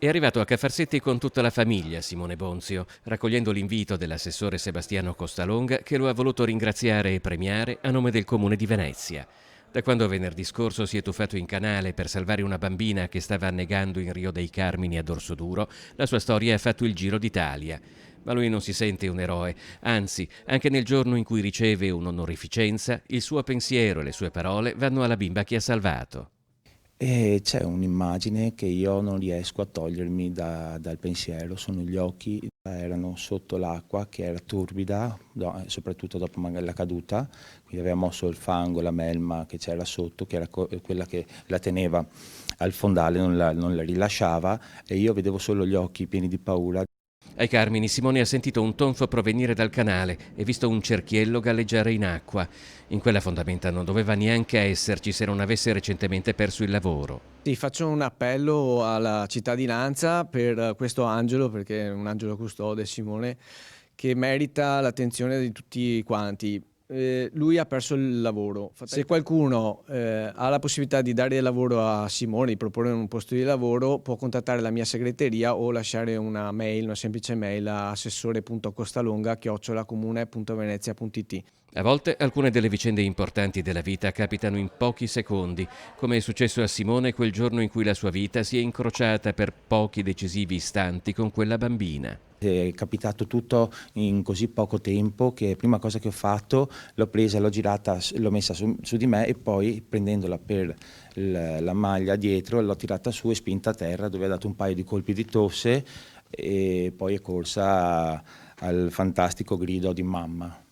È arrivato a Cafarsetti con tutta la famiglia Simone Bonzio, raccogliendo l'invito dell'assessore Sebastiano Costalonga che lo ha voluto ringraziare e premiare a nome del Comune di Venezia. Da quando venerdì scorso si è tuffato in canale per salvare una bambina che stava annegando in Rio dei Carmini a Dorsoduro, la sua storia ha fatto il giro d'Italia. Ma lui non si sente un eroe, anzi, anche nel giorno in cui riceve un'onorificenza, il suo pensiero e le sue parole vanno alla bimba che ha salvato. E c'è un'immagine che io non riesco a togliermi dal pensiero, sono gli occhi, erano sotto l'acqua che era torbida, soprattutto dopo magari la caduta, quindi aveva mosso il fango, la melma che c'era sotto, che era quella che la teneva al fondale, non la rilasciava, e io vedevo solo gli occhi pieni di paura. Ai Carmini Simone ha sentito un tonfo provenire dal canale e visto un cerchiello galleggiare in acqua. In quella fondamenta non doveva neanche esserci se non avesse recentemente perso il lavoro. Sì, faccio un appello alla cittadinanza per questo angelo, perché è un angelo custode, Simone, che merita l'attenzione di tutti quanti. Lui ha perso il lavoro. Se qualcuno ha la possibilità di dare lavoro a Simone, di proporre un posto di lavoro, può contattare la mia segreteria o lasciare una mail, una semplice mail a assessore.costalonga@comune.venezia.it. A volte alcune delle vicende importanti della vita capitano in pochi secondi, come è successo a Simone quel giorno in cui la sua vita si è incrociata per pochi decisivi istanti con quella bambina. È capitato tutto in così poco tempo che prima cosa che ho fatto l'ho presa, l'ho girata, l'ho messa su di me e poi prendendola per la maglia dietro l'ho tirata su e spinta a terra dove ha dato un paio di colpi di tosse e poi è corsa al fantastico grido di mamma.